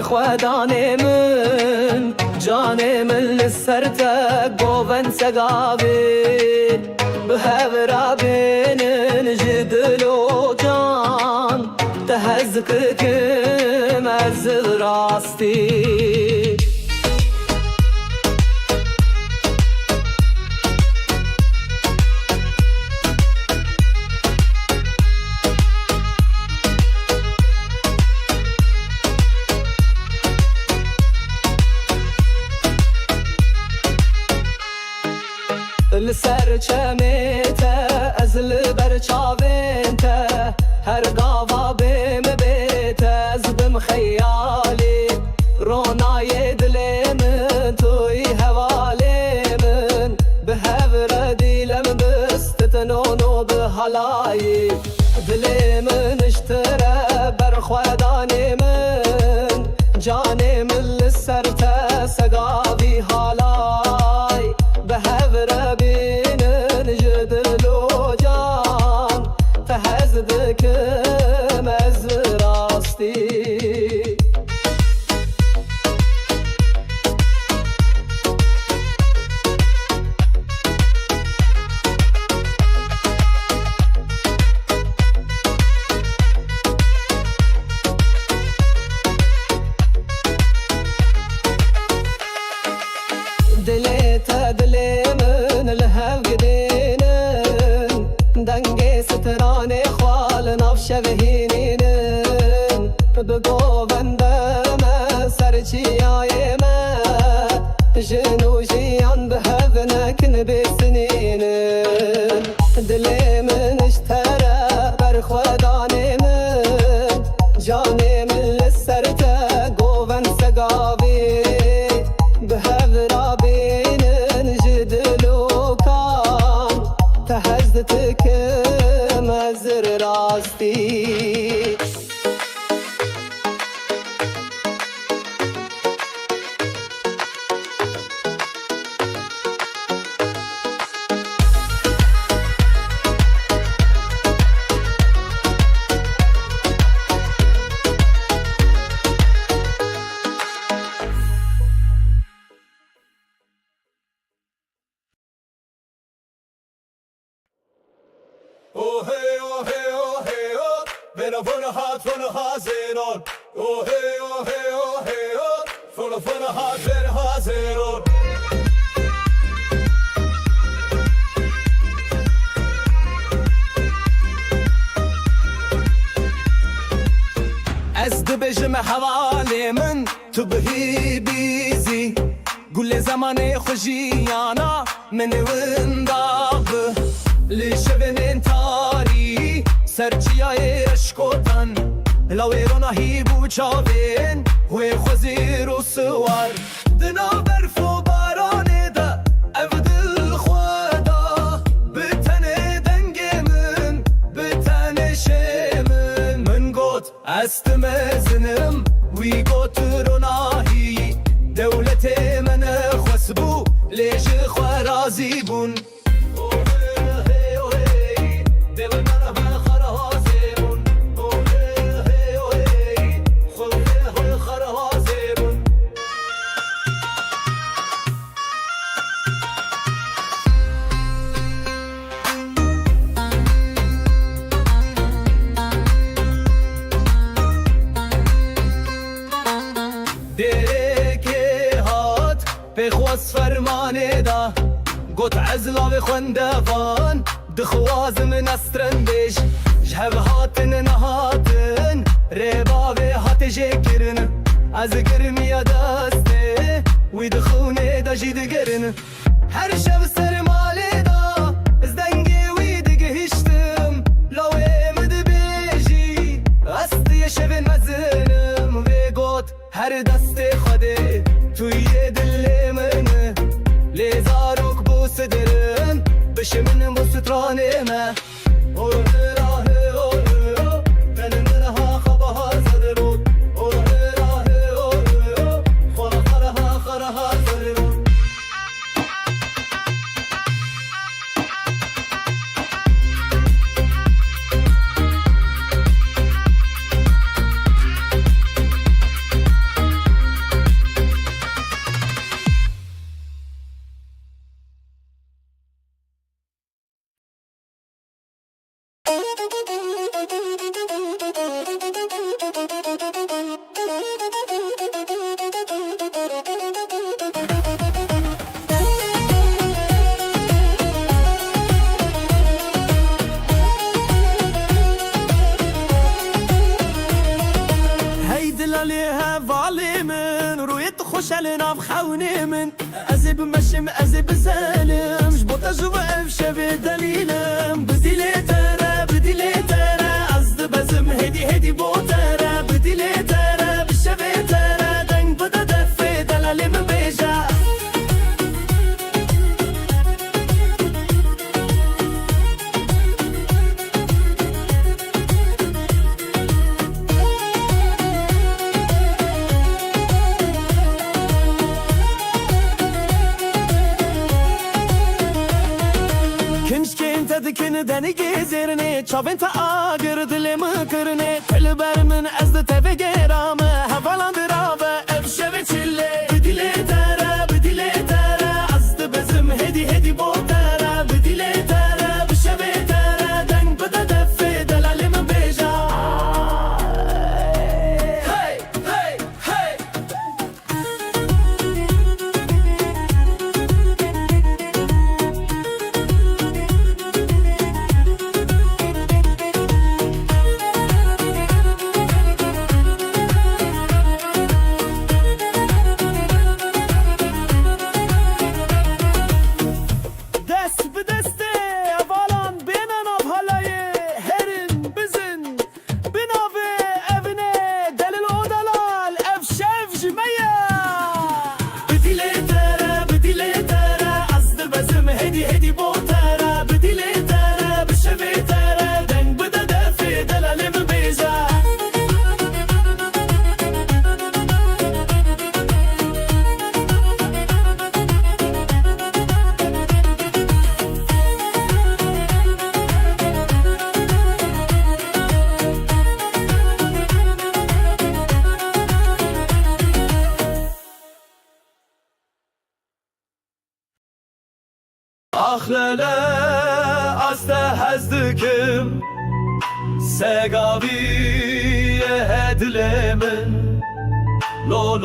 برخواداني من جاني من لسرتك قوبن سقابين بهبرا بين جدلو جان تهزك كم أزل راستي لسر چمیته ازل برچاوینته هر قاوا بیم بیته از بم خیالی رونای دل من توی حوالی من به هور دیلم بستتنونو به حلایی دل من اشتره برخوادانی من جانی من لسر تسقابی حالای به هور بینن جدلو جان تهزدک مز راستی دليتا دلي من الهو قدينن دنگي ستراني خوال نفش بهينينن بقو بندما سرچي آيما جنو جيان بهذنك نبي سنينن دلي من اشترى برخواداني من جاني من لسرتا قوبن سقابي بهذرا بين جدلو كان تهزتك مزر راستي Oh hey, oh hey, oh hey, oh Bena vana haziron Oh hey, oh hey, oh hey, oh Vana hat bena haziron از دبجم حوالی من تو بهی بیزی گل زمان خوشیانا من ونداب لشبن تاری سرچیای اشکوتن لاویرونا هی بوچاوین و خوزی رو سوار دنا برف و بارانه دا افدل خوادا بتنه دنگ من بتنه شمن من گوت استمزنم وی گوت روناهی دولت من خسبو لیش خوارازی بون بخواست فرمانه دا گوت عزلا بخوندفان دخواز من استرن بیش جهب هاتن نهاتن ربا به هات جکرن از گرمی دسته وی دخونه دا جید گرن هر شب سرماله دا از دنگی وی دگهشتم لاوی مد بیجی استی شب مزنم وی گوت هر دست خوده توی دل منه لیزاروک بو صدرن بشه من بو سترانه ما رویت خوشحالنا بخونه من ازی بمشم ازی بزنم جبوتا جوا افشه به دلیلم بدیلی تره از بزم هدی بوتره بدیلی تره بشوی تره دنگ بده دفه دلالی من بیجا دکن دنی گزرنه چاوین تا آگر دلم کرنه تل بر من از دت بگیرم حوالان درابه افشه به چله بدیله تره از بزم هدی بوتره بدیله تره بشه تره دنگ بده دفه دلالی من بیجا هی هدی بوتره بدیله تره بشوی تره دنگ بده دفه دلالی من بیجا Akhlele astehezdikim Segaviye hedlemin Lo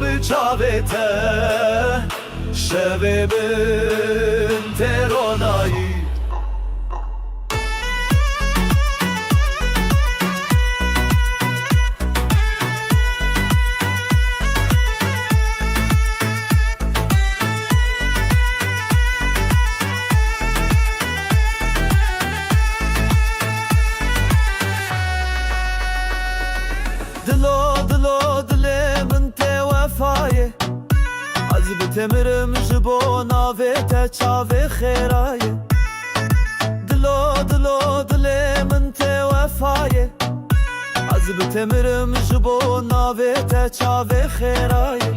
bıçavete Şevimin teronayı دلم te وفایه از بتمرم جبو ناویت چاوی خیرایه دلم te وفایه از بتمرم جبو ناویت چاوی خیرایه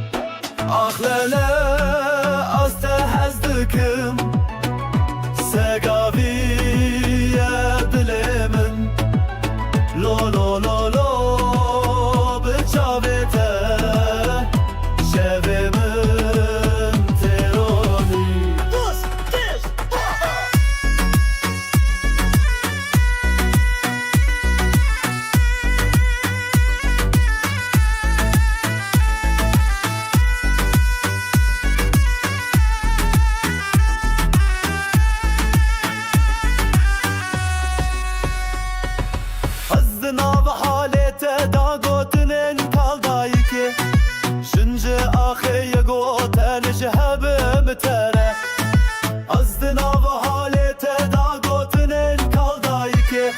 آخلاله از تهزدکم سگاویه دلمن lo بچاوته شویمن ترونی دوست تش Azdına ve halete da gotinin kaldayı ki Şunca ahiye goten şehebim tere Azdına ve halete da gotinin kaldayı ki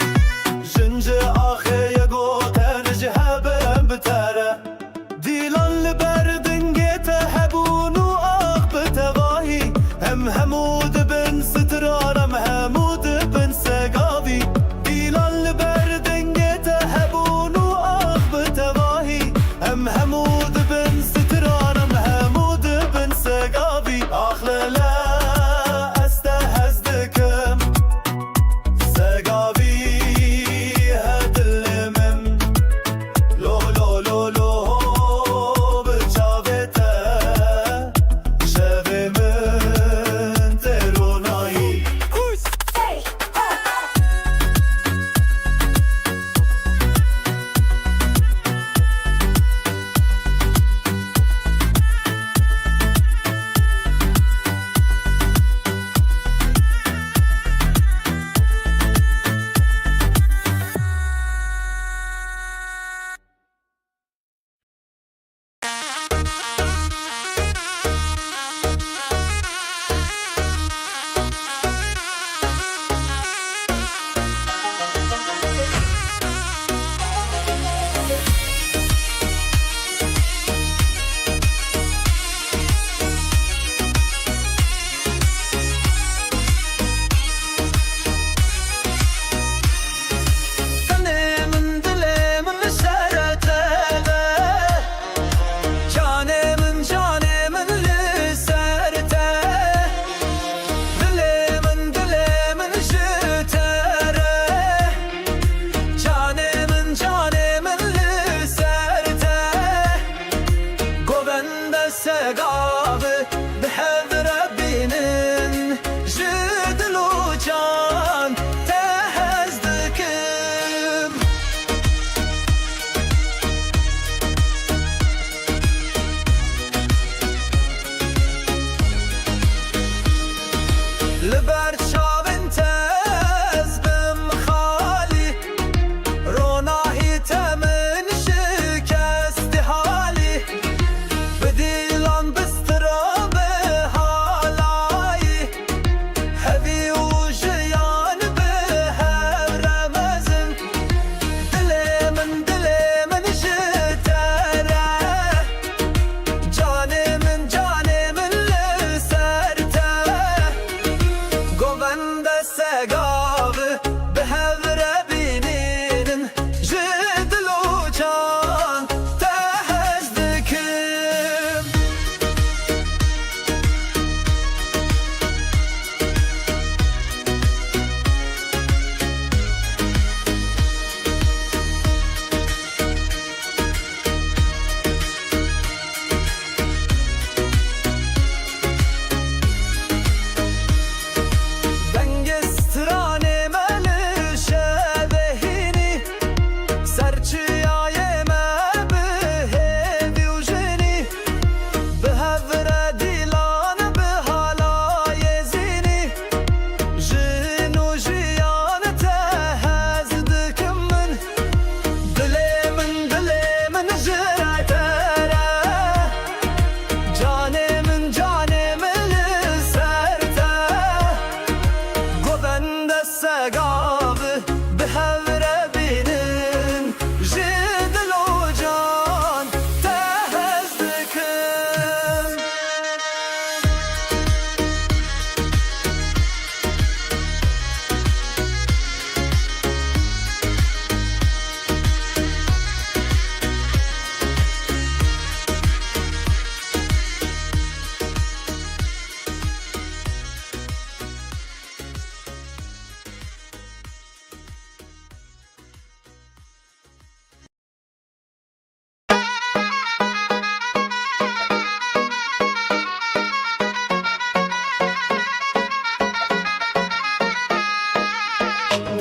Şunca ahiye goten şehebim tere Dilan berdin gete hebunu ah betevahi Hem hemud bin sıtrar hem hemud bin segavi Dilan berdin هم حمود بن سترانم حمود بن سقابي أخللا أستهزدكم سقابي هدلمم لو بچاوته شویمن ترونایی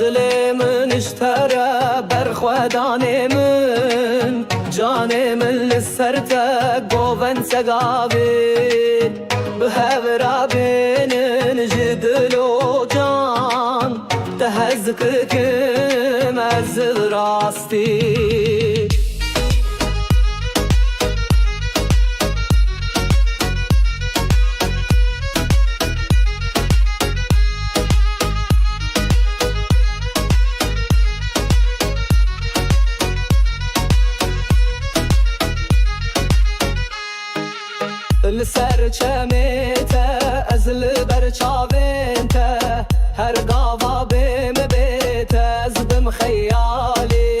دل من اشتره بر خودان من جان من لسرته گوون سگاوین به هورا بینن جدل و جان تهزک کم از راستی لسر چمیته از لبر چاوینته هر گاوا بیم بیته از بم خیالی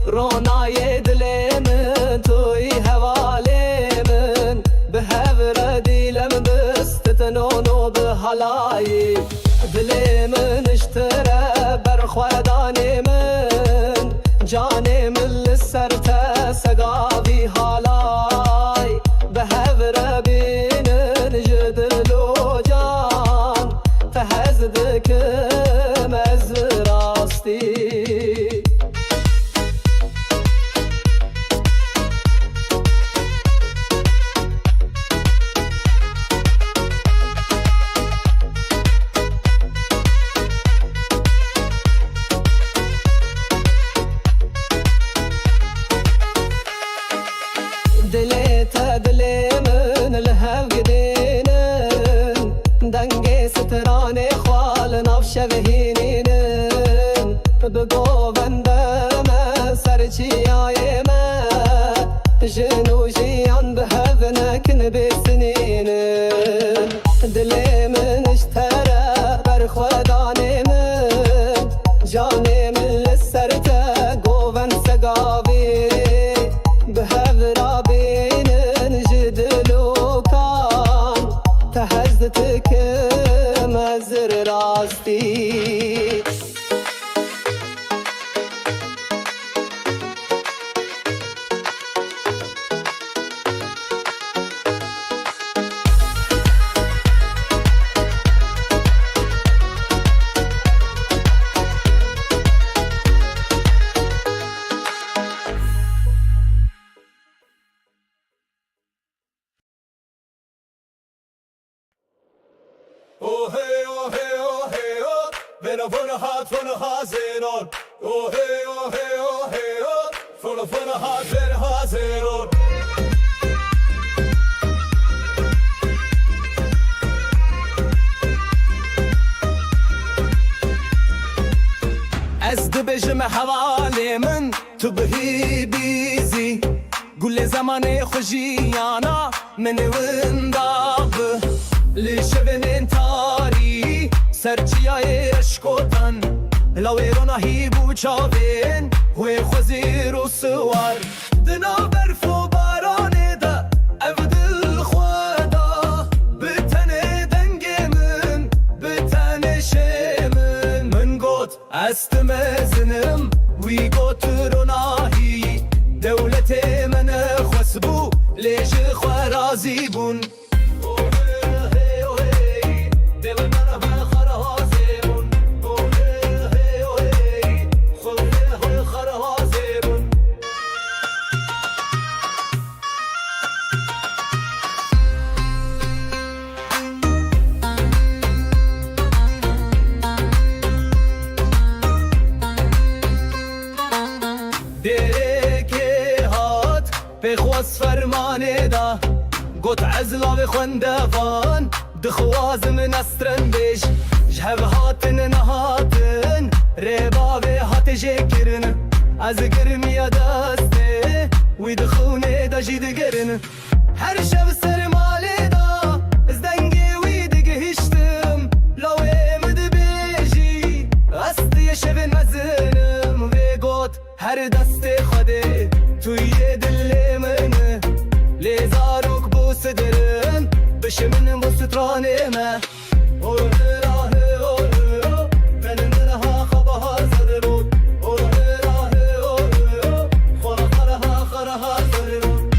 رونای دل من توی حوالی من به هور دیلم بستتنونو به حلایی دل من اشتره بر خودان من جان من لسر تسگاوی حالای به هور بینن جدل و جان تهزد کم از راستی دلتا دل من الهو گدینن دنگ ستران خوال ناف شوهینینن بگو بندم سرچیای من جنو جیان به هو نکن بسنینن دل من اشتره بر خودان من جان من لسرته گوون سگاوی به هورا بینن جدل و کان تهزت کم از راستی Oh hey, oh hey, oh hey, oh Wenn er von der Hasen on Oh hey, oh hey, oh hey, oh Von der Hasen on از دبجم حوالی من تو بهی بیزی گل زمان خوشیانا من ونداب لشبن تاری سرچیای اشکوتن لاویرونا هی بو چاوین و خوزی رو سوار دنا برف و بارانه دا افدل خوادا بتن دنگ من بتن شمن من گوت استمزنم وی گوت روناهی دولت من خسبو لیش خوارازی بون بخواست فرمانه دا گوت عزلا و خوندفان دخواز من استرن بیش جهب هاتن نهاتن ربا و هات جکرن از گرمی دسته وی دخونه دا جید گرن هر شب سرماله دا از دنگی وی دگه هشتم لاوه مد بیجی استی شب مزنم و گوت هر دست خوده توی دل منه لیزاروک بو صدرن بشه من بو سترانه من من منها خبها زده بود خرها زده بود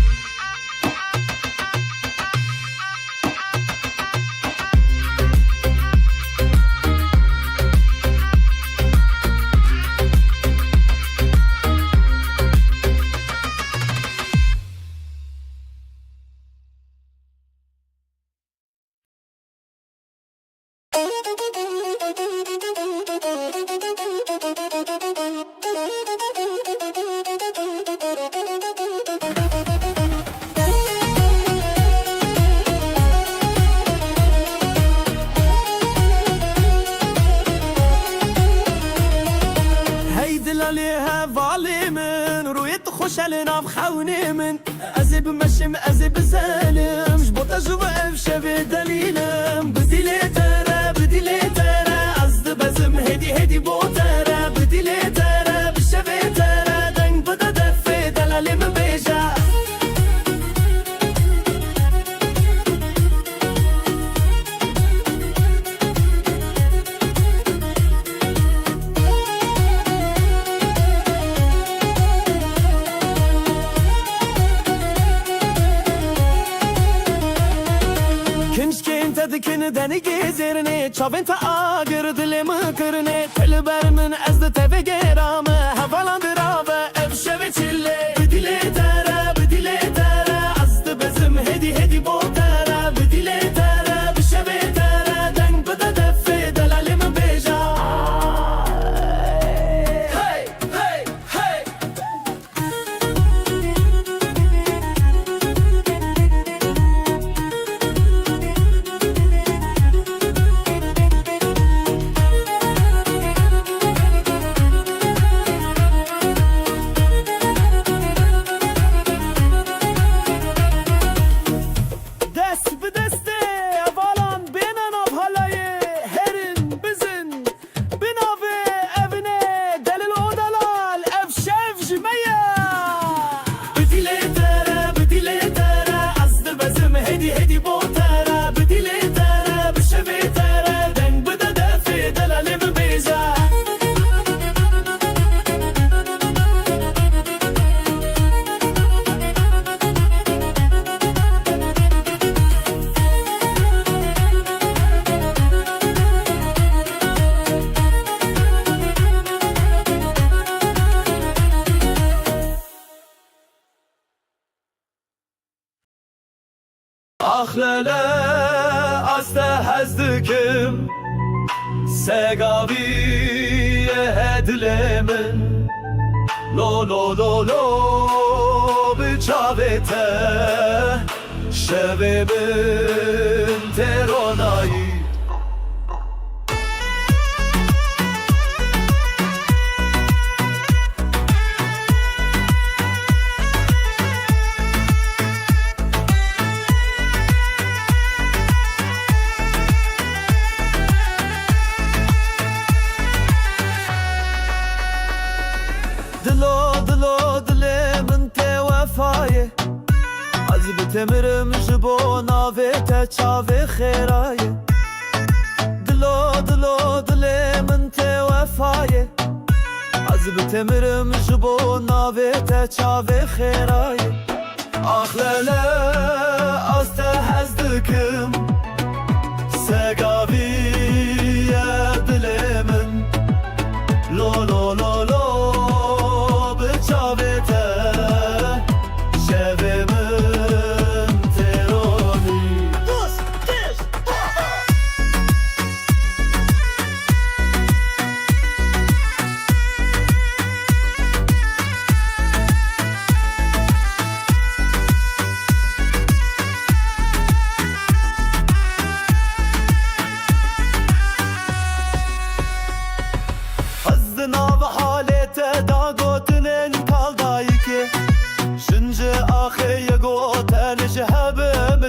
عليها ظالمن رويت خوش علينا بخوني من أزي بمشم أزي بسالم جبوطة جواب شبه دليلم بدي لي ترى أزد بزم هدي بوترة بدي لي ترى بالشبه ترى دنگ بدا دفي دلالي من بيجا دكن دني جزرني شافن تاجر دل ما كرني تلبر من أزد تفجرام هفلان درابة أبشر تشلي بدي لي ترى أزد بزم هدي بوترة بدي لي ترى بالشبه ترى دنگ بدا دفي دلالي من بيجا هاي هاي هاي Ahlele astehezdikim Segaviye hedlemin Lo bıçavete Şevemin teronayı دلم te وفایه از بتمرم جبو ناوه te چاوه خیرایه دلم te وفایه از بتمرم جبو ناوه te چاوه خیرایه آخلاله از te هزدکم سگاویه دلمن لو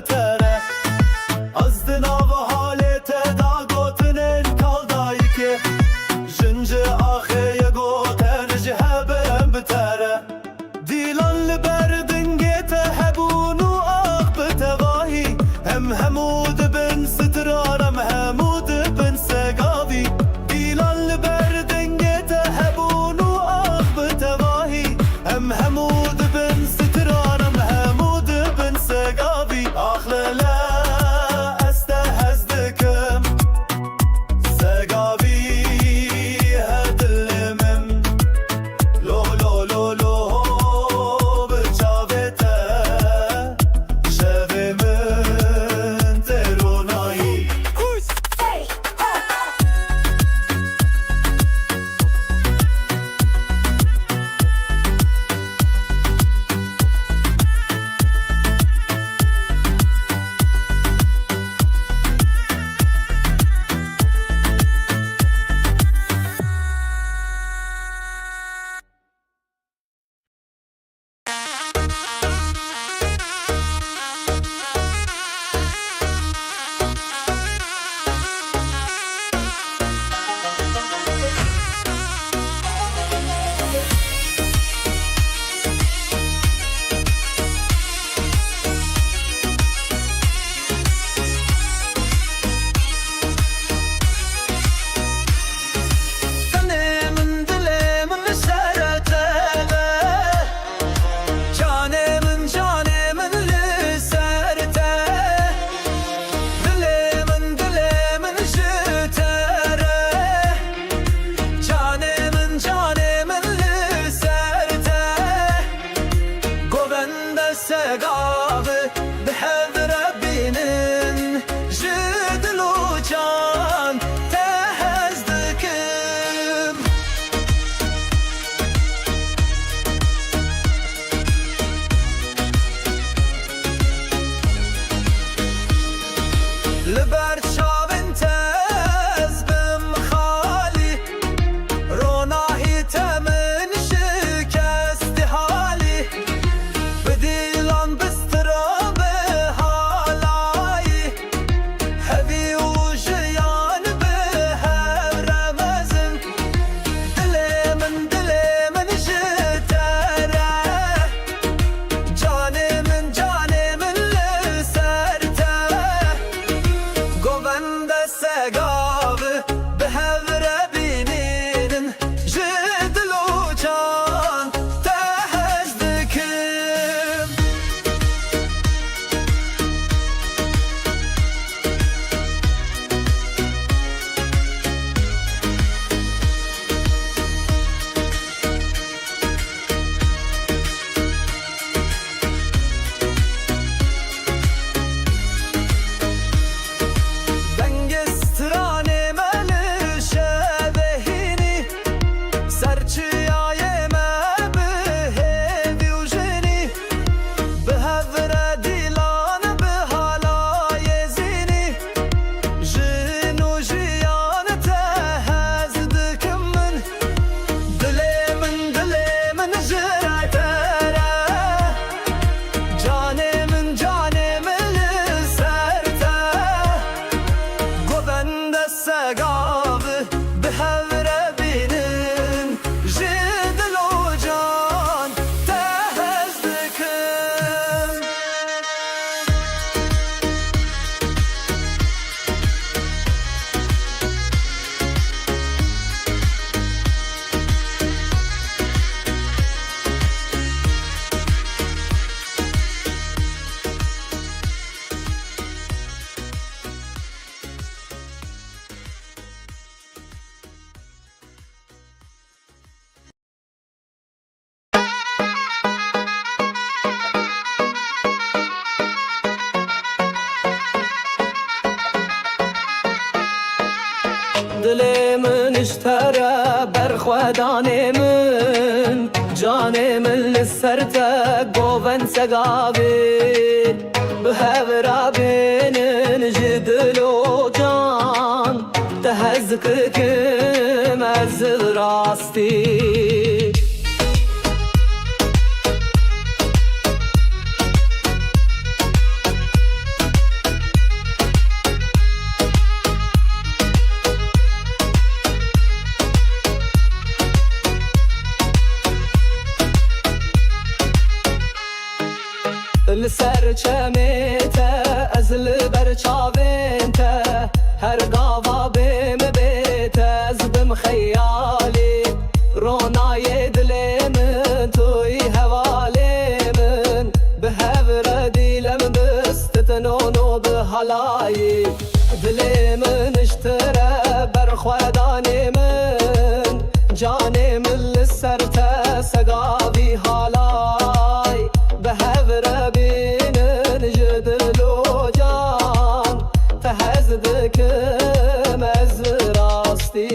تره از دناو حالت دا گوتنن کالدایی که جنج آخه گوتن جهبم بتره دیلان لبردنگت هبونو آخ بتواهی همود بن سترارم همود بن سگاوی دیلان لبردنگت هبونو آخ بتواهی همود بن سترارم همود بن سگاوی آخ سقاوي بحذر بينن جدلو جان تهزدكم لبرد شاون تز بمخالي روناهي تمن شكست حالي بديلان بستراب حالاي هبي وجيان بهر رمزن دلي من جتره جاني من لسرته قوبند سقاوي بهذر بينين جدلو جان تهزدكم دنگستراني ملشبهيني سرچياي ما بهيفي وجيني بهذر ديلان بهالاي زيني جنو جيان تهزدكم من دلي من جرتره جاني من لسرته قوبند سقاوي بهذر بينن جدلو جان تهزدكم دلي من اشترى برخوداني من جاني من لسرته قوبن سقاوي بهذر بينن جدلو جان تهزدكم از راستي لسر چمیته از لبر چاوینته هر گاوا بیم بیته از بم خیالی رونای دل من توی حوالی من به هور دیلم بستتنونو به حالایی دل من اشتره برخودانی من جانی من لسرته سقاوی حالای به هور بینن جدلو جان تهزدکم از راستی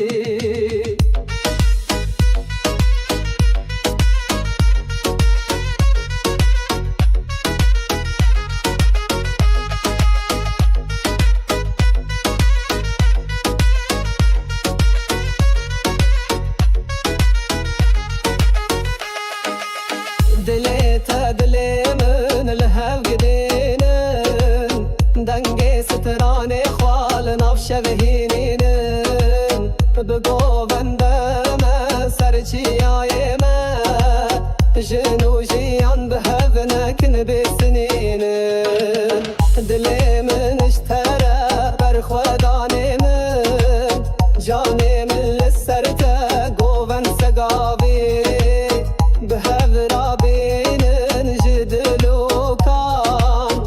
دلي من الهو قدينن دنگي ستراني خوال نفش بهينينن بقوبند ما سرچياي ما جنو جيان بهبنكن بسنينن دلي من اشترى برخوداني من جاني من لسرته قوبن سقاوي بهذر بينن جدلو كان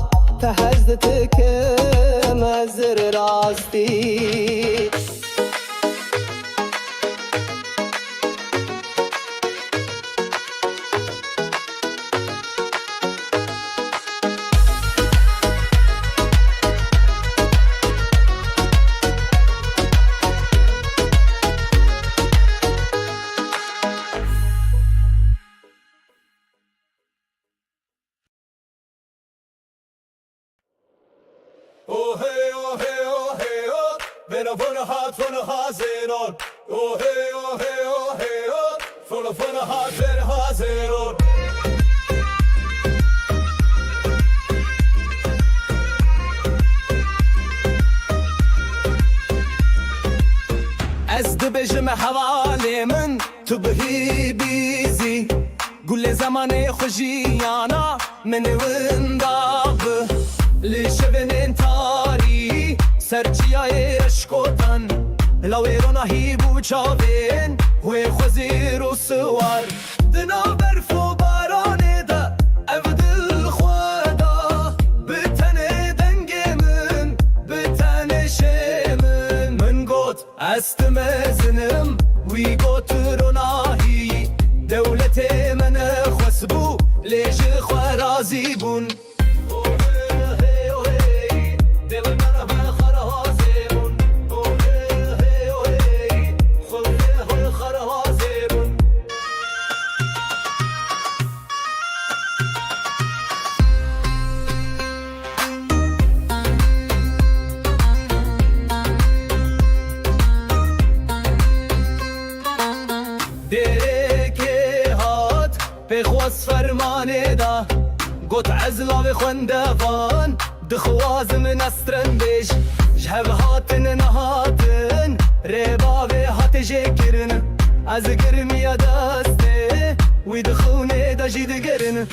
تهزدكم از راستي Oh hey, oh hey, oh hey, oh. Bena vona hazenor. Oh hey, oh hey, oh hey, oh. Vona hat ver hazenor. از دبجم حوالی من تو بهی بیزی گل زمان خوشیانا من ونداب لشبن انتاری سرچیای اشکوتن لویرونا هیبو چاوین و خوزیر و سوار دنا برف و بارانه دا افدل خوادا بتن دنگ من بتن شمن من گوت استمزنم وی گوت روناهی دولت من خسبو لیش خوارازی بون بخواست فرمانه دا گوت عزلا و خوندفان دخواز من استرن بیش جهب هاتن نهاتن ریبا و هات جکرن از گرمی دسته وی دخونه دا جید گرن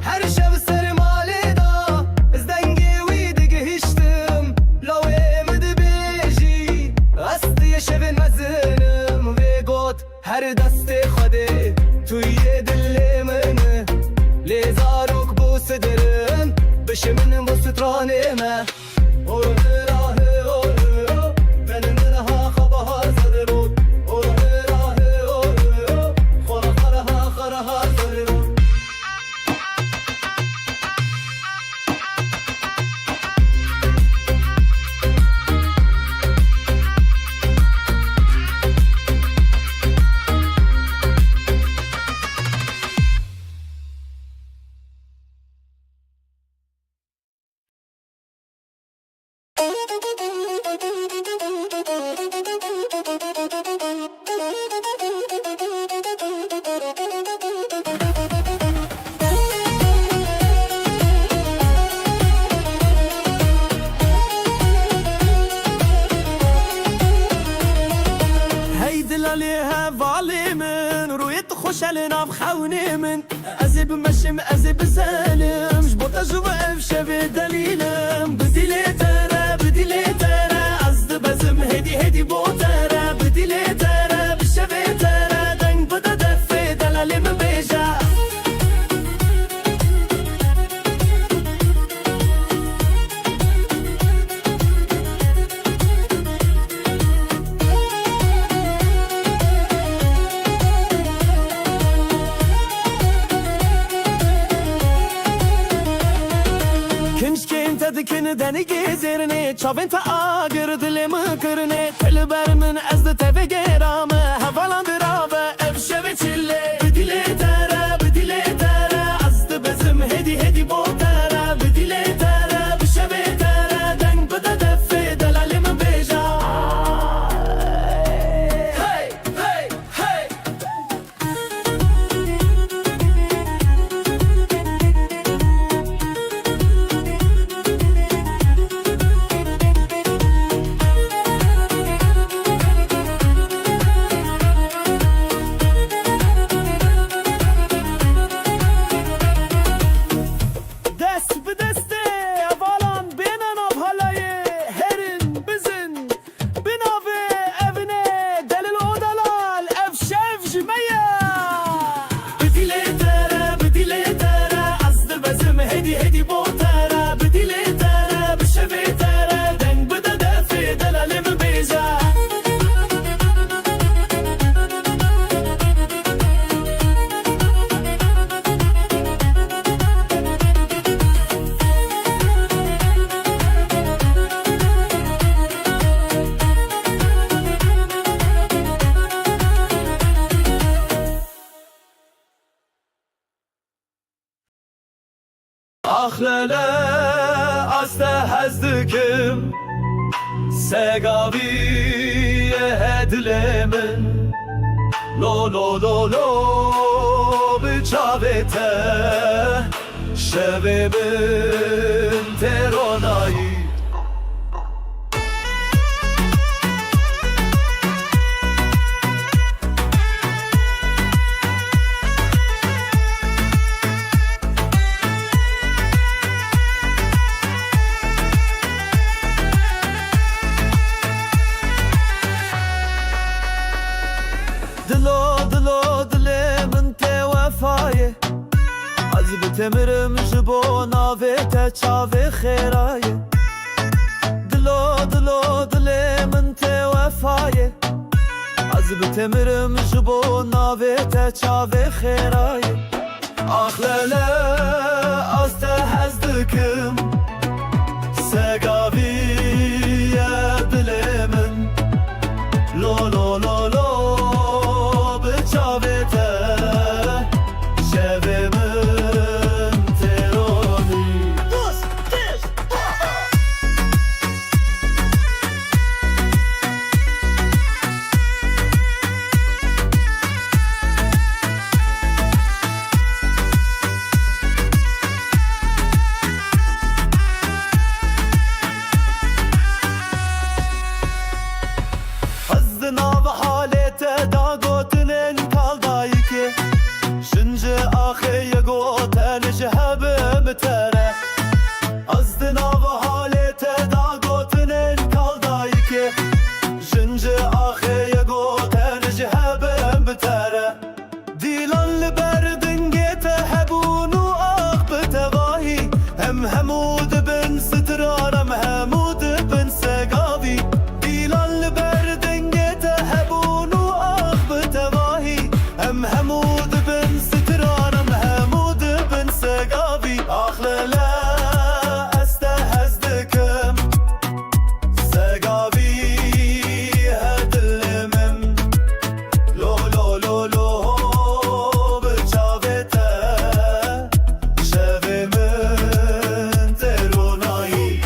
هر شب سرماله دا از دنگی وی دگهشتم لو امد بیجی استی شب مزنم و گوت هر دست خوده توی دل من لیزاروک بو صدرم بشه من بو سترانه ما اوره راه اوره من منها خبها زر بود اوره راه اوره خرها زر بود خوشالنا بخوني من أزيب مشم أزيب سالم جبوطة جواب شبه دليلم بديلي ترى أزد بزم هدي بوترة بديلي ترى بالشبه ترى دنگ بدا دفي دلالي من بيجا دکن دنی گزرنه چاوین تا آگر دل مکرنه تل بر من از ده تبه گرامه حوالان درابه افشه به چله بدیله تره از ده بزم هدی بوتره بدیله تره بشه به تره دنگ بده دفه دلالی من بیجا أخللا استهزدكم سقابية هدلمن لو لو لو لو بچاوته شبابن ترانایی دلو دلو دل من ته وفایه از بتمرم جبو ناوه ته چاوه خیرایه دلو دلو دل من ته وفایه از بتمرم جبو ناوه ته چاوه خیرایه آخلاله از ته هزدکم سگاویه دل من لو لو لو لو Nav halete da gotinen kaldayke Şince ahiye goten jehebe mitere Azdı nav halete da gotinen kaldayke Şince ahiye goten jehebe mitere Dilan liberdin gete hebunu ah betevahi Hem hemud bin sitraram hemud bin segavi Dilan liberdin حمود بن سترانم حمود بن سقابي أخللا استهزدكم سقابي هدلمم لو لو لو لو بچاوته شبه من ترونایی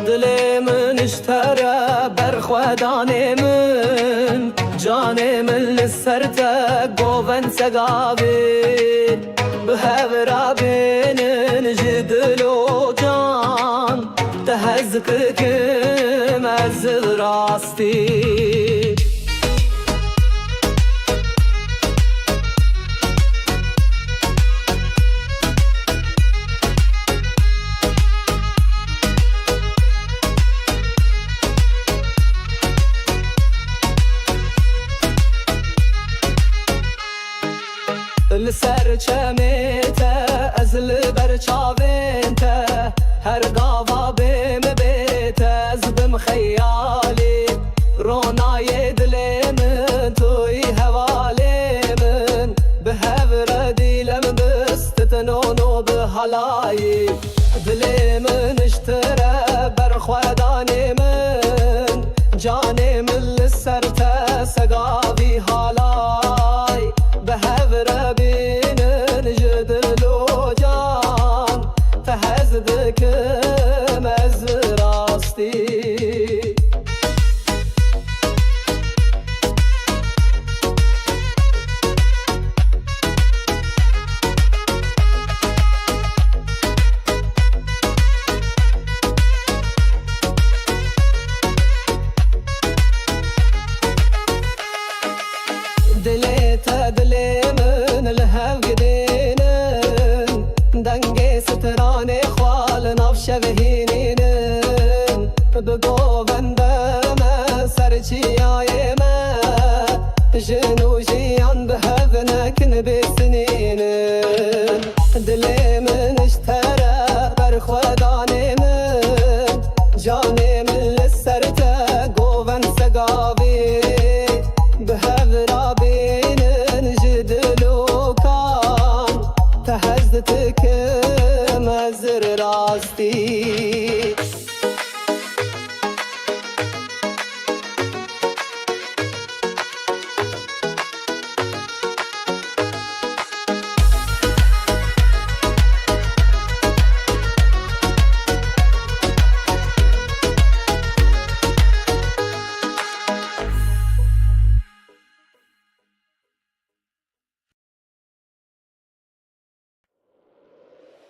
دلی من اشتره برخودانه من جانه من لسرته گوون سگاوین به هورا بینن جدل و جان تهزک کم از راستی لسر چمیته از لبر چاوینته هر گاوا بیم بیته از بم خیالی رونای دل من توی حوالی من به هور دیلم بستتنونو به حلایی دل من اشتره برخودانی من جانی من لسرته سگاوی حالای به هور بینن جدل و جان تهزد کم از راستی دلیتا دلی من الهو گدینن دنگ ستران خوال نفش بهینینن بگو بندم سرچیای من جنوجیان به هف نکن بسنینن دلی من اشتره بر خودان من جانی من لسرته گوون سگاوی به هورا بینن جدل و کان تهزت کم از راستی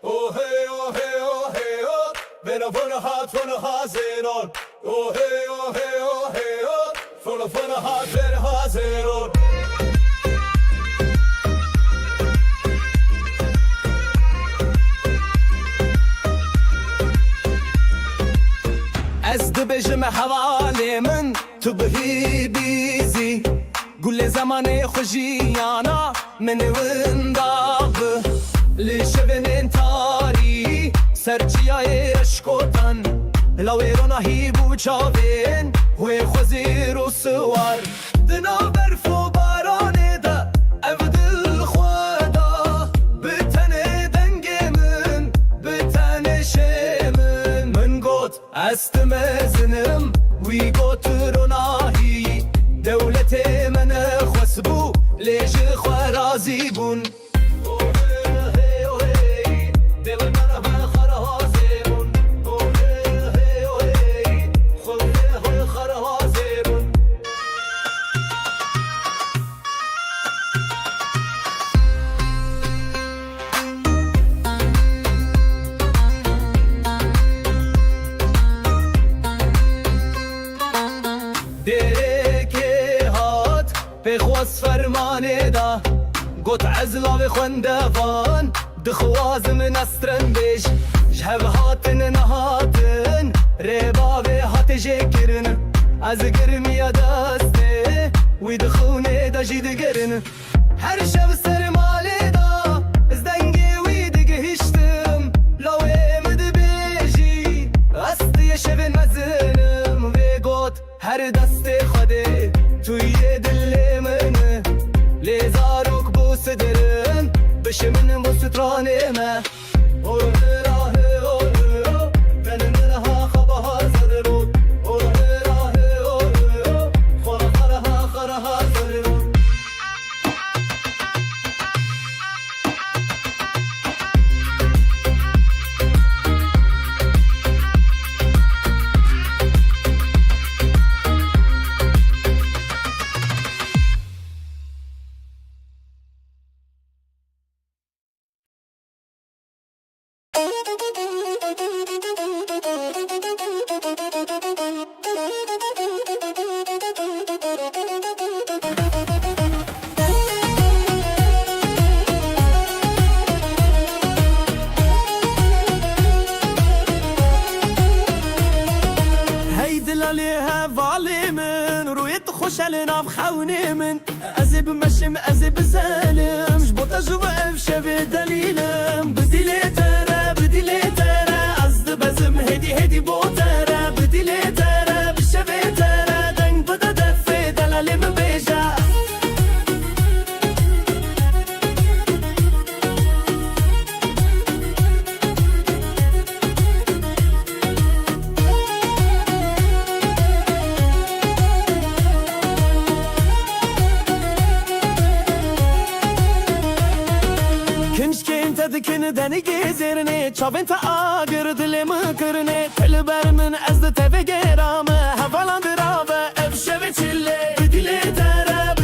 Oh hey, oh hey, oh hey, oh. Bena vona hazenon. Oh hey, oh hey, oh hey, oh. Vona hat ver hazenon. از دبجم حوالی من تو بهی بیزی گل زمان خوشیانا من ونداغ لشبن تاری سرچیای اشکوتن لاویرونا هی بوچاوین وی خوزی رو سوار دنا برف و بارانه دا افدل خوادا بتنه دنگ من بتنه شمن من گوت استمزنم وی گوت روناهی دولت من خسبو لیش خوارازی بون بخواست فرمانه دا گوت عزلا و خوندفان دخواز من استرن بیش جهب هاتن نهاتن ریبا و هات جکرن از گرمی دسته وی دخونه دا جید گرن هر شب سرماله دا از دنگی وی دگهشتم لاوی مد بیجی استی شب مزنم و گوت هر دست خوده توی دل منه لیزاروک بو صدرن بشه من بو سترانه ما اوه راه اوه من منها خبها زدرون اوه راه اوه خرها زدرون دلالی هوالی من رویت خوشحال ناب خونی من ازی بمشم ازی بزلم جبوتا جوا افشوی دلیلم بدیلی تره از بزم هدی بوتره بدیلی تره بشوی تره دنگ بدا دفه دلالی من بیجا دکن دنی گزرنه چاوین تا آگر دلم کرنه تل بر من از تف گرام حوالان درابه افشوی چله بدیله تره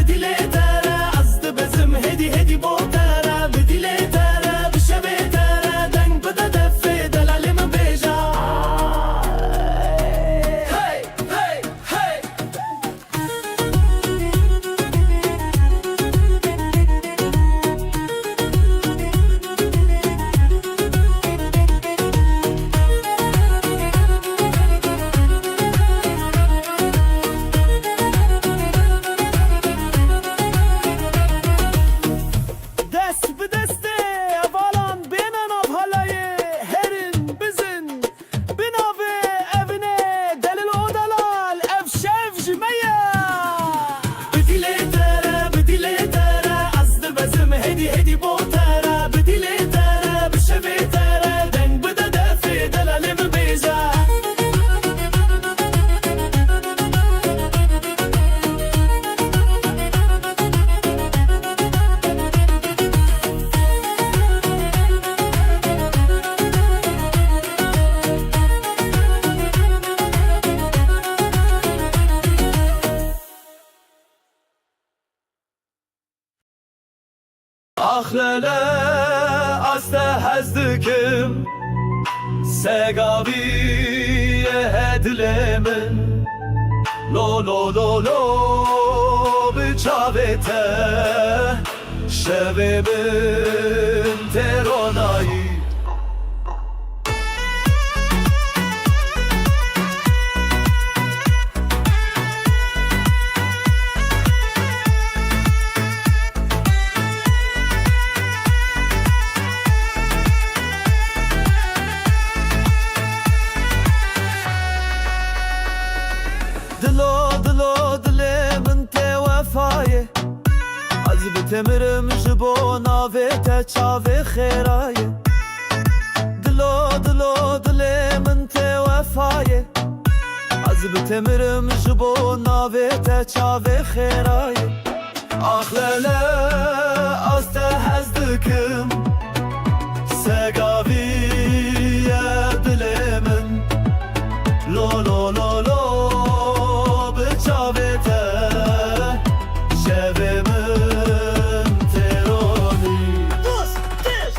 از بزم هدی بوتره بدیله تره بشوی تره دنگ بدا دفه دلالی من بیجا هی هدی بوتره بدیله تره بشوی تره دنگ بدا دفه دلالی من بیجا Ahlele aste hezdikim Segaviye hedlemin Lo Bıçavete Şevimin teronayı دلم te وفایه از بتمرم جبو ناویت چاوی خیرایه دلم te وفایه از بتمرم جبو ناویت چاوی خیرایه آخلاله از te هزدکم سگاویه دلمن لو بچاوته شویمن ترونی دوست دیش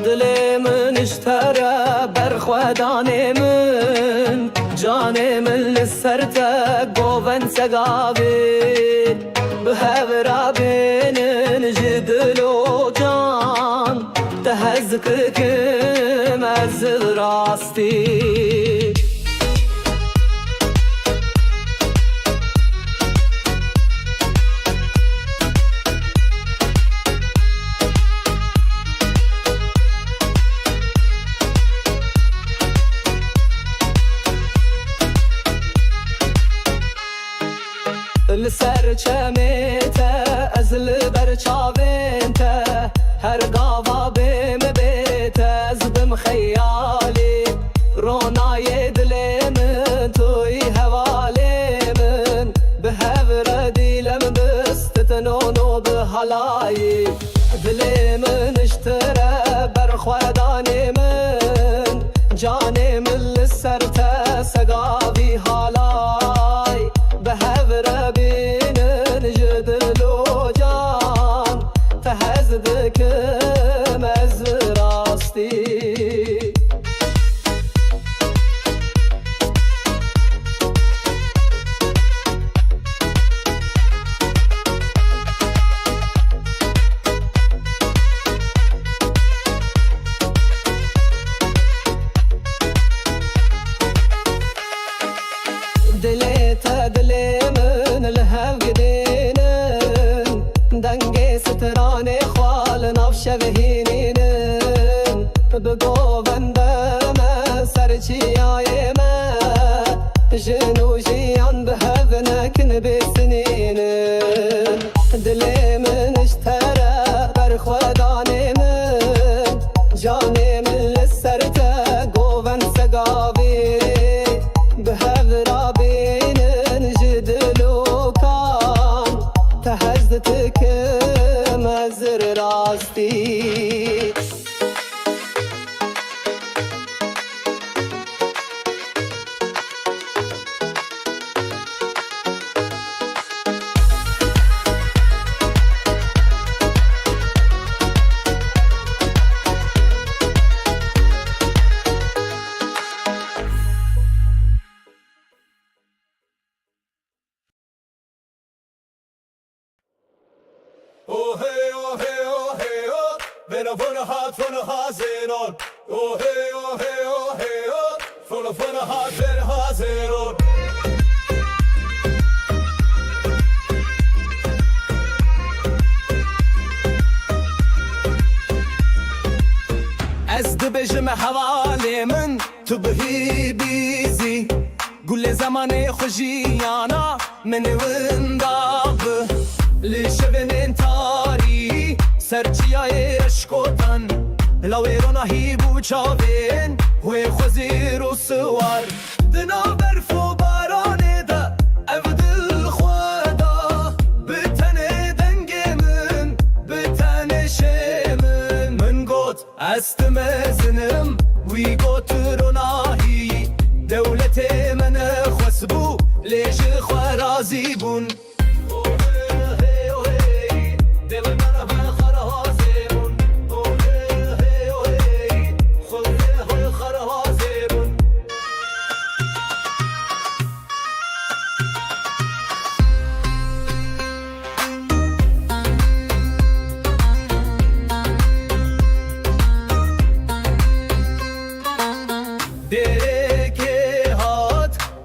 دل من اشتره برخودان من جان من لسرته گوون سگاوی به هورا بینن جدل و جان تهزک کم از راستی لسر چمیته از لبر چاوینته هر گاوا بیم بیته از بم خیالی رونای دل من توی حوالی من به هور دیلم بستتنونو به حلایی دل من اشتره برخودان من جان من لسر تسگاوی حالای به هور بینن جدل و جان تهزد کم از راستی دلتا دل من الهو گدینن دنگ ستران خوال ناف شبهینینن بگو بندم سرچیای من جنو جیان به هو نکن بسنینن دل من اشتره برخودان من جان من لسرته گوون سگاوی به هورا بینن جدل و کان تهزت کم از راستی Oh hey, oh hey, oh hey, oh. Ben van hart van hazeron. Oh hey, oh hey, oh hey, oh. Van hart van hazeron. از دبجم حوالی من تو بهی بیزی گل زمان خوشیانا من ونداغ لشبن تاری سرچیای اشکوتن لاویرونا هیبو چاوین و خوزیر و سوار دنا برف و بارانه دا افدل خوادا بتنه دنگ من بتنه شمن من گوت استمزنم وی گوت روناهی دولت من خسبو لیش خوارازی بون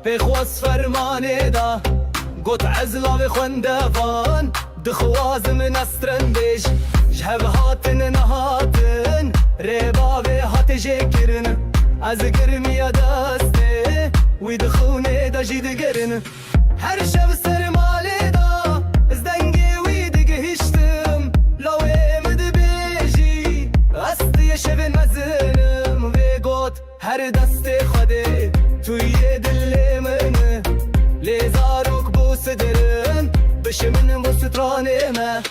بخواست فرمانه دا گوت عزلا و خوندوان دخواز من استرن بیش جهب هاتن نهاتن ریبا و هات جکرن از گرمی دسته وی دخونه دا جید گرن هر شب سرماله دا از دنگی وی دیگه هشتم لاوی مد بیجی استی شب مزنم و گوت هر دست خوده توی دل منه لیزاروک بو صدرن بشه من بو سترانه من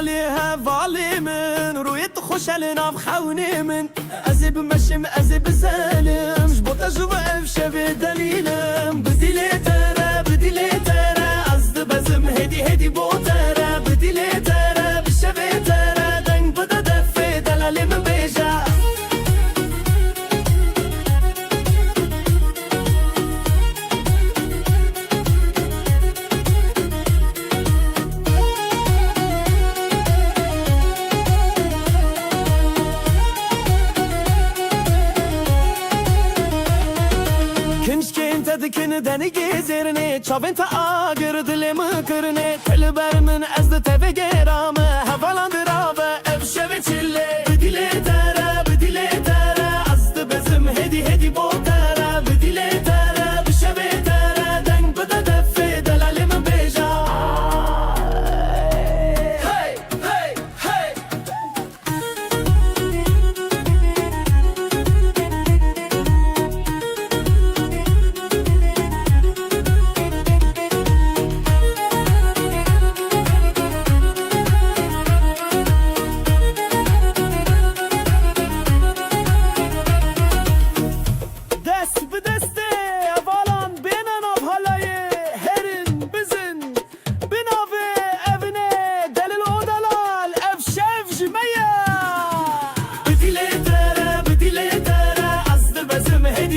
عليها ظالمن رويت خوش علينا بخوني من أزيب مشم أزيب سالم جبوت أجوب شبه دليلم بديلي ترى أزد بزم هدي بوترة بديلي ترى بشبه ترى دنگ بدا دفي دلالي من بيجا دكن دني جزرني تشافنت آگر دلم کرنه تل بر من از تف گرام هوالان درابه افشب چله بدیله تره از بزم هدی بوتره بدیله تره بشبه تره دنگ بده دفه دلال من بیجا هی هی هی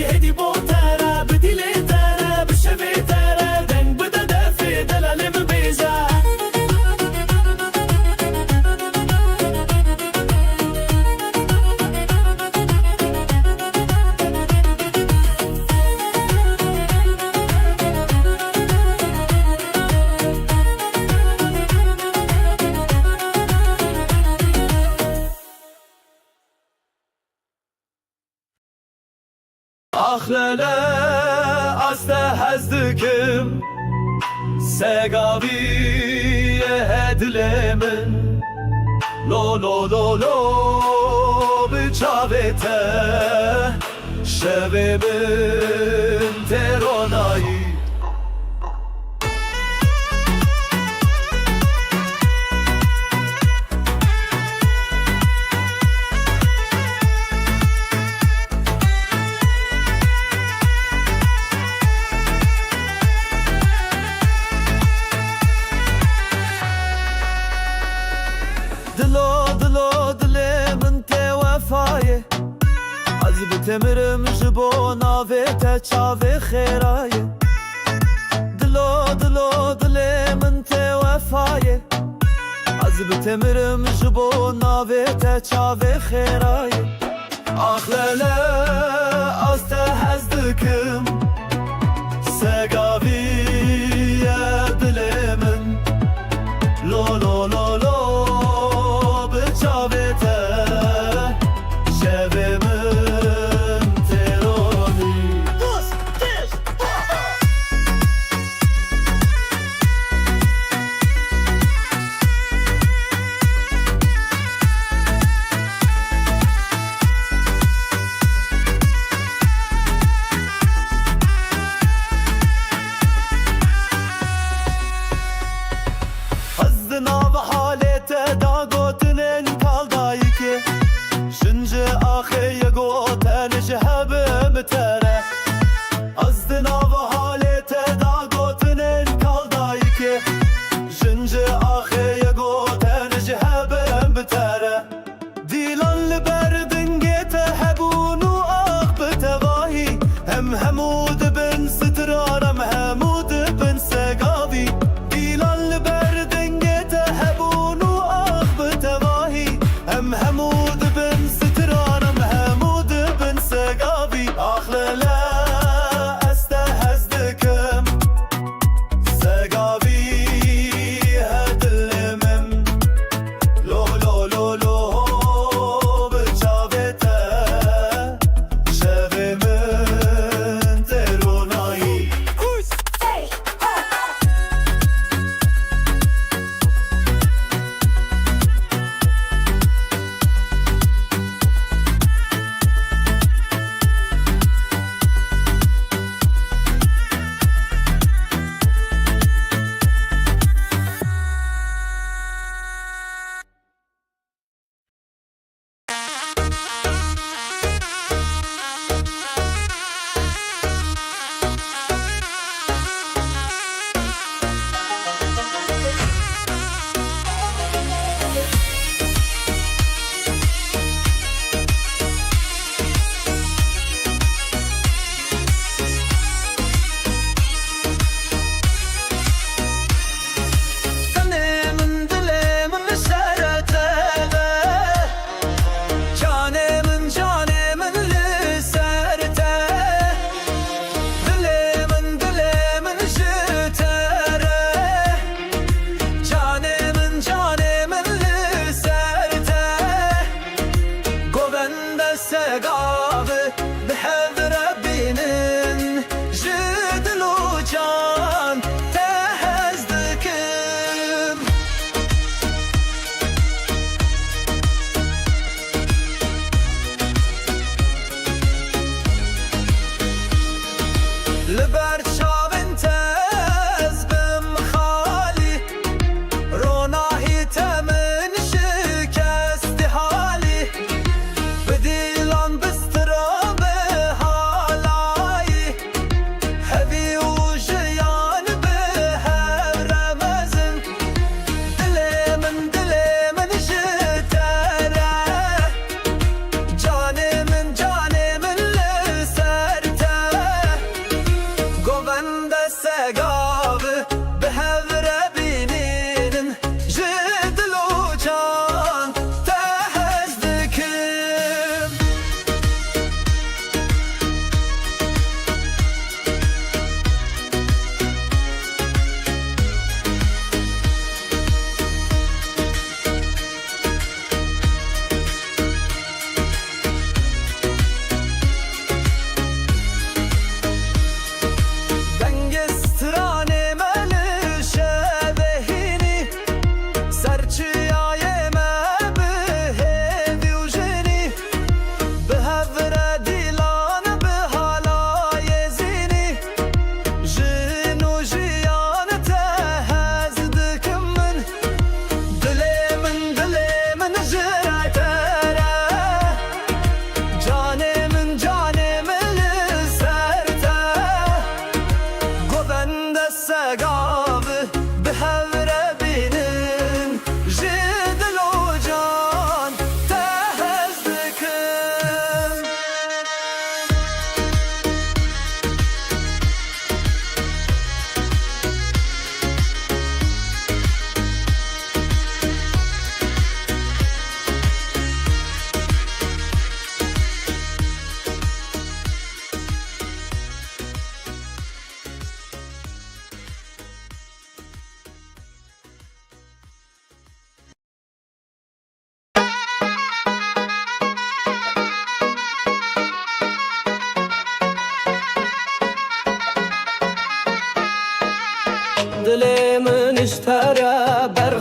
هدي بوترة بديلي ترى بشبه ترى دنگ بدا دفي دلالي من بيجا Ahlele aste hezdikim Segaviye hedlemin Lo bıçavete Şevemin teronayı دلم te وفایه از بتمرم جبو ناویت چاوی خیرایه دلم te وفایه از بتمرم جبو ناویت چاوی خیرایه آخلاله از te هزدکم سگاویه دلمن lo بچاوته شبمن ترونی دوست تش حزنا بحال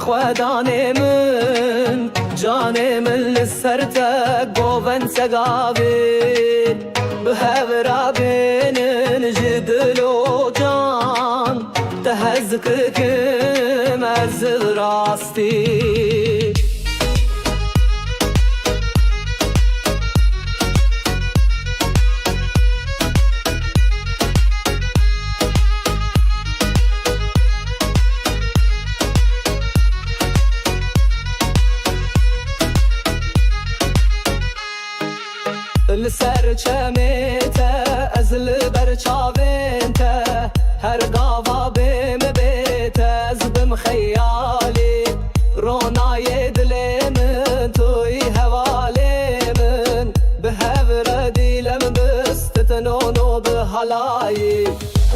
خودانه من جانه من لسرته گوون سگاوین به هورا بینن جدل و جان تهزک کم از راستی لسر چمیته از لبر چاوینته هر گاوا بیم بیته از بم خیالی رونای دل من توی حوالی من به هور دیلم بستتنونو به حلایی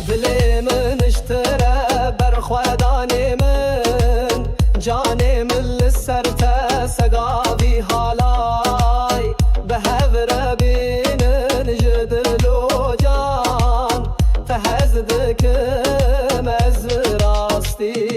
دل من اشتره بر خودانی من جانی من لسر تسگاوی حالای به هور بینن جدل و جان تهزدکم از راستی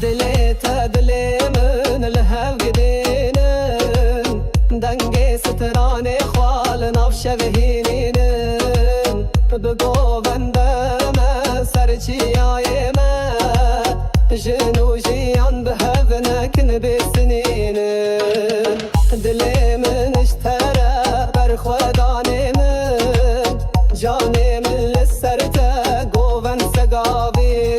دلتا دل من الهو گدینن دنگ ستران خوال نفش بهینینن بگو بندم سرچیای من جنوجیان به هو نکن بسنینن دل من اشتره بر خودان من جان من لسرته گوون سگاوی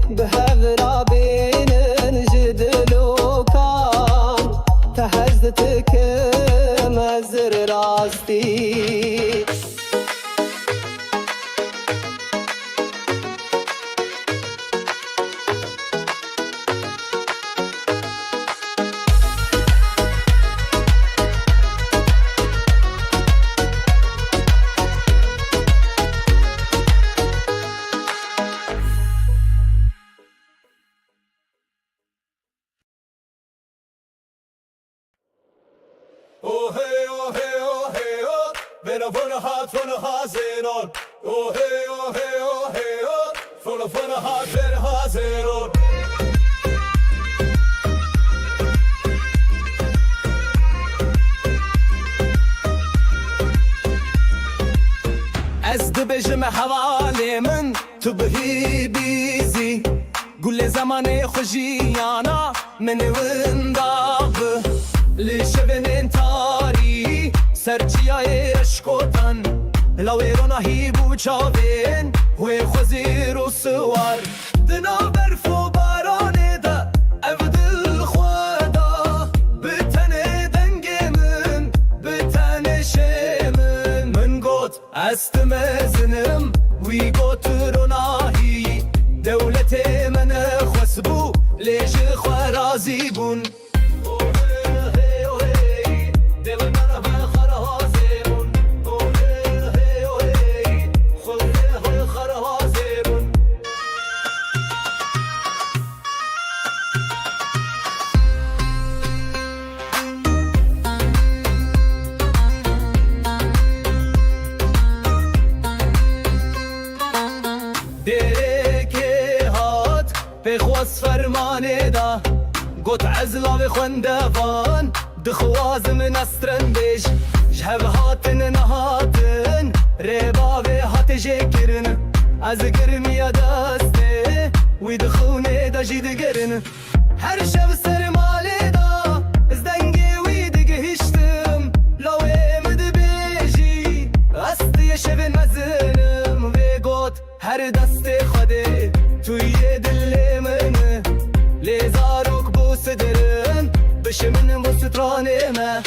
به هورا بینن جدل و کان تهزت کم از راستی Oh hey, oh hey, oh hey, oh. Bena vona hazenor. Oh hey, oh hey, oh hey, oh. Vona hat ver hazenor. از دبجم حوالی من تو بهی بیزی گل زمان خوشیانا من ونداب لشبن انتاری سرچیای اشکوتن لاویرونا هی بوچاوین وی خوزیر و سوار دنا برف و بارانه دا افدل خوادا بتنه دنگ من بتنه شمن من گوت استمزنم وی گوت روناهی دولت من خسبو لیش خوارازی بون بخواست فرمانه دا گوت عزلا و خوندوان دخواز من استرن بیش جهب هاتن نهاتن ربا و هات جکرن از گرمی دسته وی دخونه دا جید گرن هر شب سرماله دا از دنگی وی دگه هشتم لاوه مد بیجی استی شب مزنم و گوت هر دست خوده توی دل من لیزاروک بو صدرن بشه من بو سترانه ما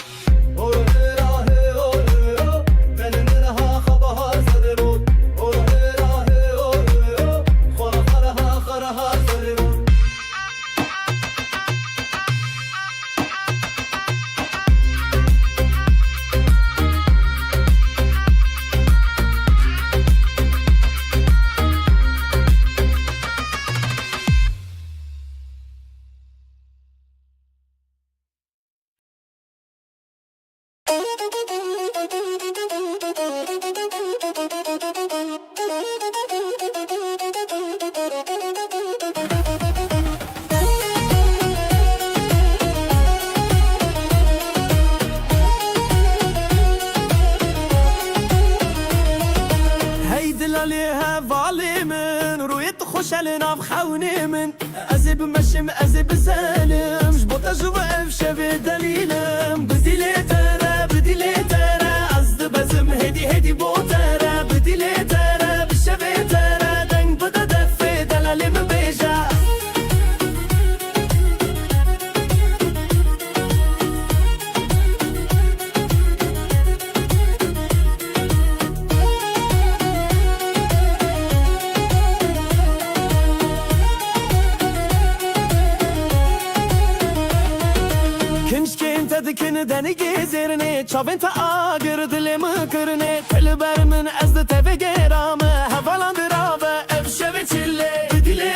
بيت خوشل ناف خوني من ازي بمشم ازي بسالم جبوتا جوف شبه دليلم بديلي ترى ازد بزم هدي بوترا بديلي ترى بشبه ترى دنگ بدا دفي دلالي مبيجا دکن دنی گزرنه چاوین تا آگر دلم کرنه تل بر من از تف گرامه حوالان درابه افشه و چله بدیله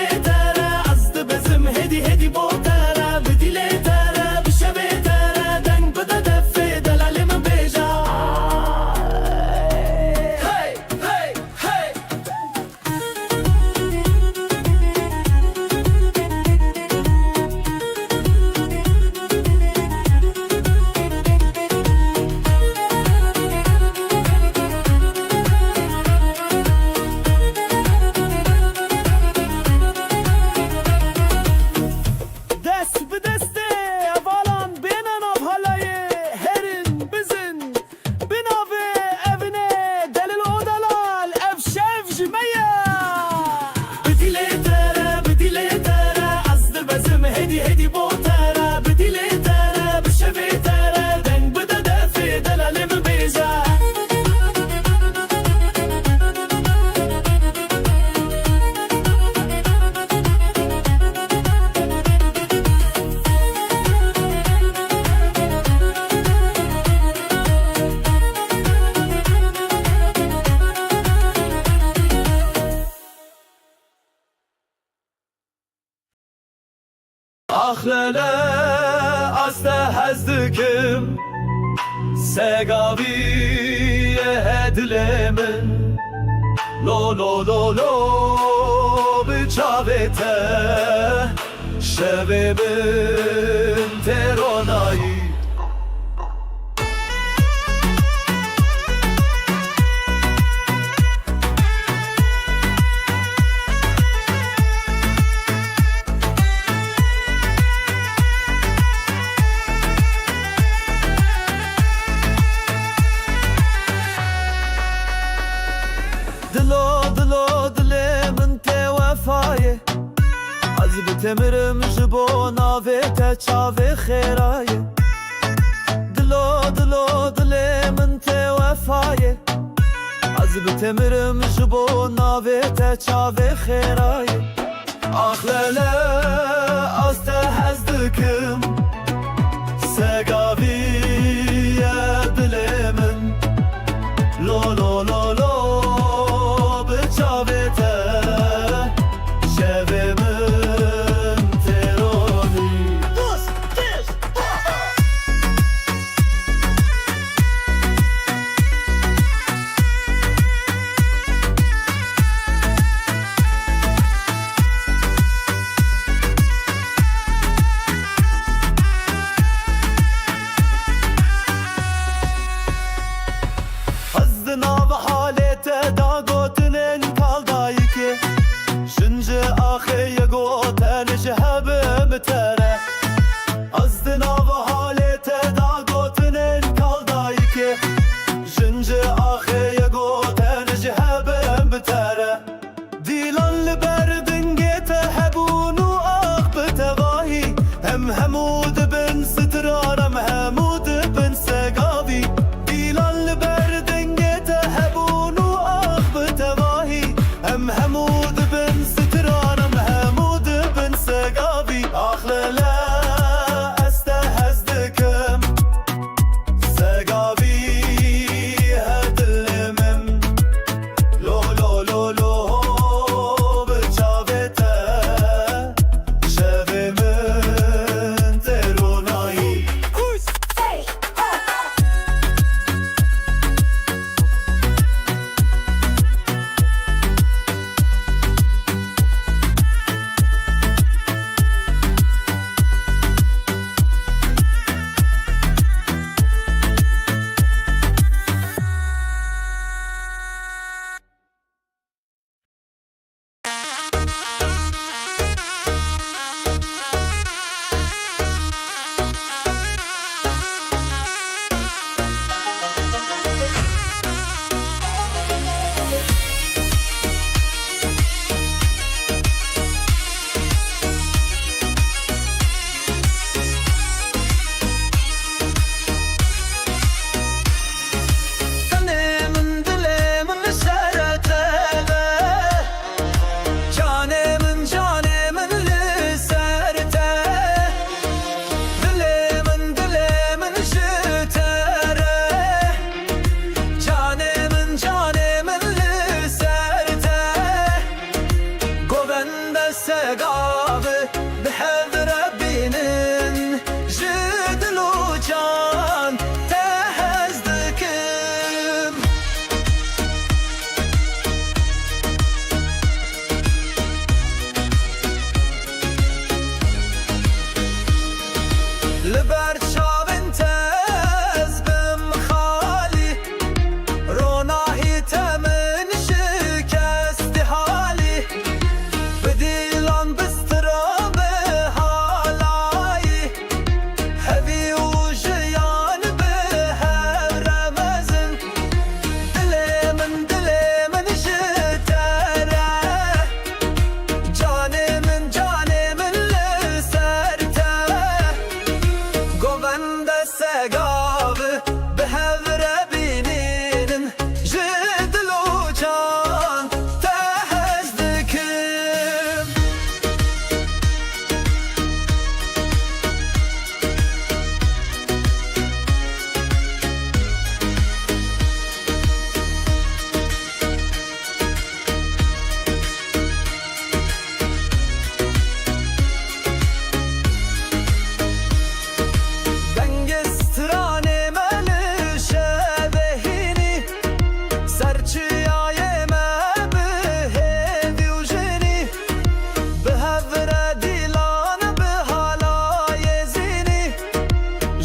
تره از بزم هدی بوتره بدیله تره بشه تره دنگ بده دفه دلال من بیجا هی هی هی هدي بوترا بديلي ترى بشبه ترى دنگ بدا دفي دلالي مبيجا Ahlele asta hazdıkım Segaviye hedlemin Lo bıçavete Şevimin teronayı دلم te وفایه از بتمرم جبو ناویت چاوی خیرایه دلم te وفایه از بتمرم جبو ناویت چاوی خیرایه آخلاله از ته هزدکم سگاویه دلمن لو بچاوته شبمن ترونی دوست دیش Hazdına ve halete da gotinin kaldayı ki Şunca ahiye goten şehebe tere Hazdına ve halete da gotinin kaldayı ki Şunca ahiye goten şehebe tere Dilan liberdin gete hebunu ah betevahi Hem hemud bin sitraram hemud bin segavi Dilan liberdin gete hebunu ah betevahi Hem hemud bin sitraram hemud bin segavi Ahlele este hezdikim Segavi hedlimim Lo bıçavete Şevimin teronayı سقاف بحذر بينن جدلو جان تهزدكم لبرشاب انتز بمخالي روناهي تمن شكست حالي بديلان بستراب هالاي هذي وجيان بهر مزن دلي من جتره جاني من لسرته قوبند السقاف بهذر بينين جدلو جان تهزدكم دنگستراني من شبهيني سرچياي ما بهدي وجني بهذر ديلان بهالاي زيني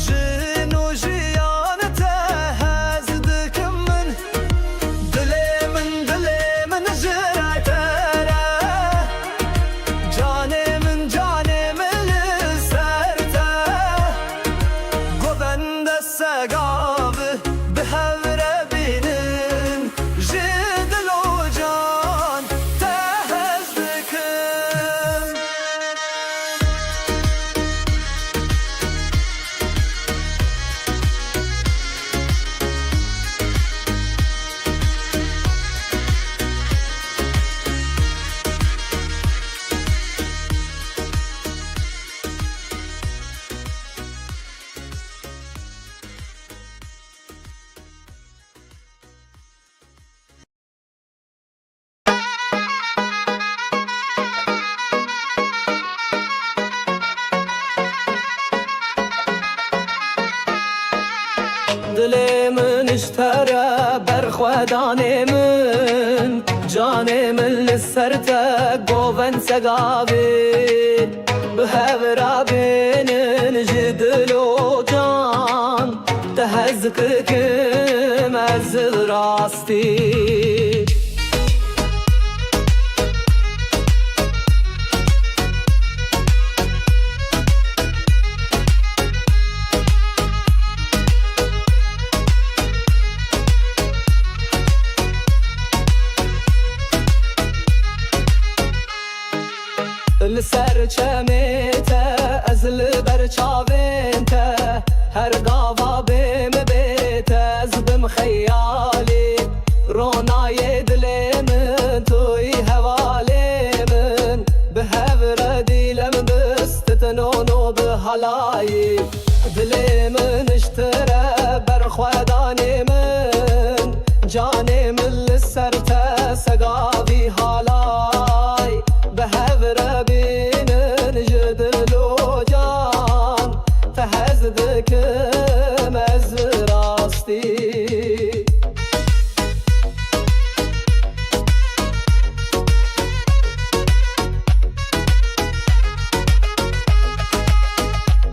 جنو جيان تهزدكم من دلي من جرعتره جاني من لسرته قوبند السقاف بهذر بينن جدلو جان تهزدكم دلي من اشترى برخوداني من جاني من لسرته قوبن سقافي بهذر بينن جدلو جان تهزككم ازل راستي لسرچمته ازل برچاوینته هر قاوا بیم بیت از بم خیالی رونای دل من توی حوالی من به هور دیلم بستتنونو به حلایی دل من اشتره برخودانی من جانی من لسرته سقا